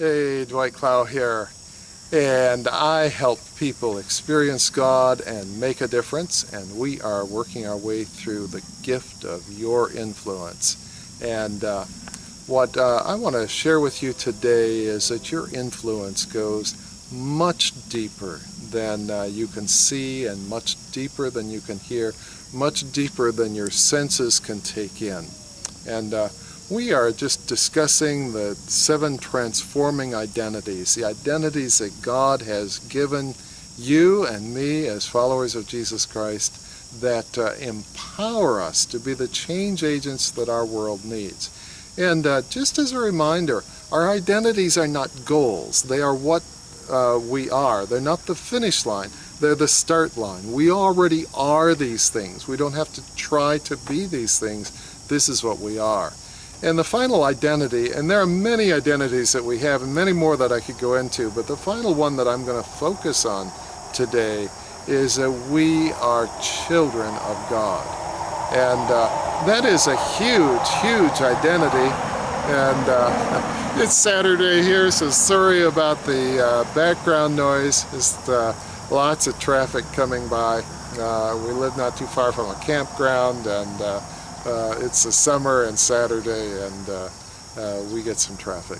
Hey, Dwight Clow here, and I help people experience God and make a difference, and we are working our way through the gift of your influence. And what I want to share with you today is that your influence goes much deeper than you can see, and much deeper than you can hear, much deeper than your senses can take in. And we are just discussing the 7 transforming identities, the identities that God has given you and me as followers of Jesus Christ that empower us to be the change agents that our world needs. And just as a reminder, our identities are not goals. They are what we are. They're not the finish line. They're the start line. We already are these things. We don't have to try to be these things. This is what we are. And the final identity, and there are many identities that we have and many more that I could go into, but the final one that I'm going to focus on today is that we are children of God. And that is a huge, huge identity. And it's Saturday here, so sorry about the background noise. Just lots of traffic coming by. We live not too far from a campground, and it's the summer and Saturday, and we get some traffic.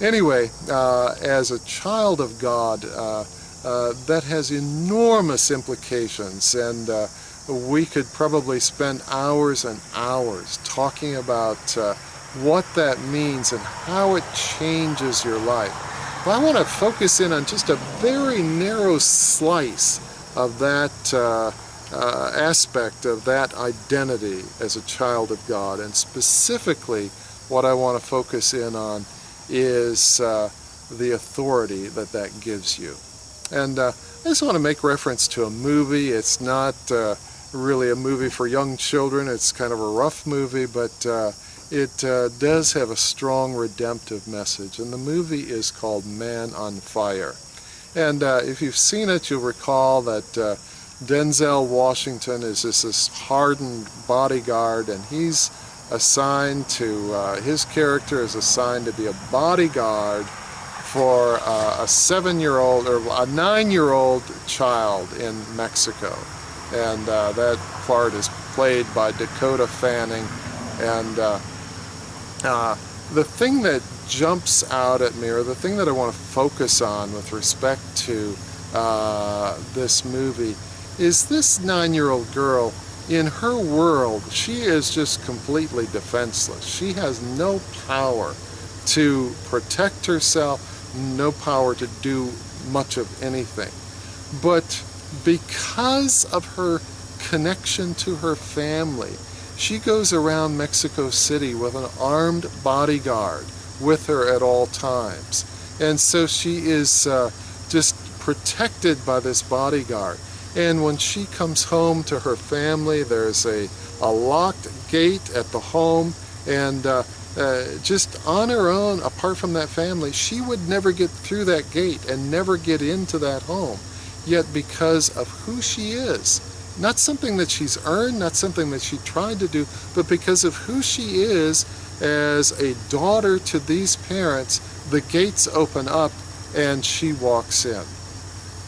Anyway, as a child of God, that has enormous implications, and we could probably spend hours and hours talking about what that means and how it changes your life. But I want to focus in on just a very narrow slice of that aspect of that identity as a child of God. And specifically, what I want to focus in on is the authority that that gives you. And I just want to make reference to a movie. It's not really a movie for young children. It's kind of a rough movie, but it does have a strong redemptive message. And the movie is called Man on Fire. And if you've seen it, you'll recall that Denzel Washington is this hardened bodyguard, and he's assigned to, his character is assigned to be a bodyguard for a 7-year-old or a 9-year-old child in Mexico. And that part is played by Dakota Fanning. And the thing that jumps out at me, or the thing that I want to focus on with respect to this movie, is this 9-year-old girl. In her world, she is just completely defenseless. She has no power to protect herself, no power to do much of anything. But because of her connection to her family, she goes around Mexico City with an armed bodyguard with her at all times. And so she is just protected by this bodyguard. And when she comes home to her family, there's a locked gate at the home, and just on her own, apart from that family, she would never get through that gate and never get into that home. Yet because of who she is, not something that she's earned, not something that she tried to do, but because of who she is as a daughter to these parents, the gates open up and she walks in.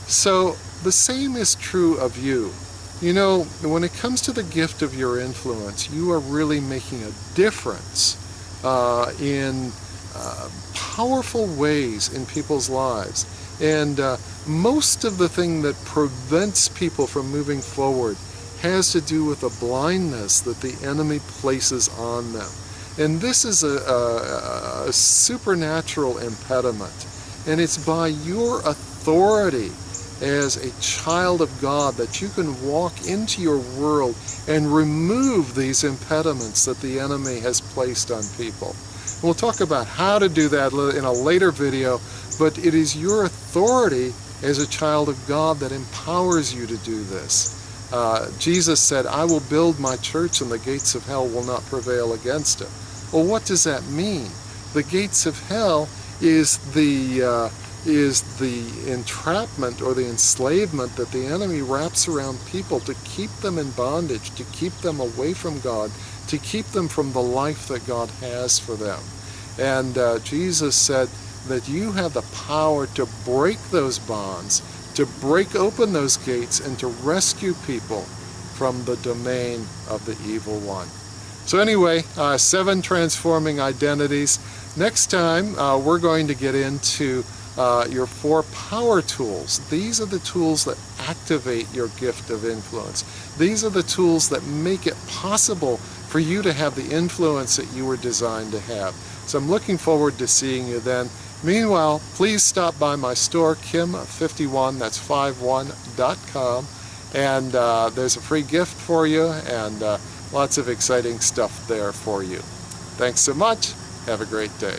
So the same is true of you. You know, when it comes to the gift of your influence, you are really making a difference in powerful ways in people's lives. And most of the thing that prevents people from moving forward has to do with a blindness that the enemy places on them. And this is a supernatural impediment. And it's by your authority as a child of God that you can walk into your world and remove these impediments that the enemy has placed on people. We'll talk about how to do that in a later video, but it is your authority as a child of God that empowers you to do this. Jesus said, "I will build my church and the gates of hell will not prevail against it." Well, what does that mean? The gates of hell is the entrapment or the enslavement that the enemy wraps around people to keep them in bondage, to keep them away from God, to keep them from the life that God has for them. And Jesus said that you have the power to break those bonds, to break open those gates, and to rescue people from the domain of the evil one. So anyway, 7 transforming identities. Next time, we're going to get into your 4 power tools. These are the tools that activate your gift of influence. These are the tools that make it possible for you to have the influence that you were designed to have. So I'm looking forward to seeing you then. Meanwhile, please stop by my store, Kim51, that's 51.com, and there's a free gift for you, and lots of exciting stuff there for you. Thanks so much. Have a great day.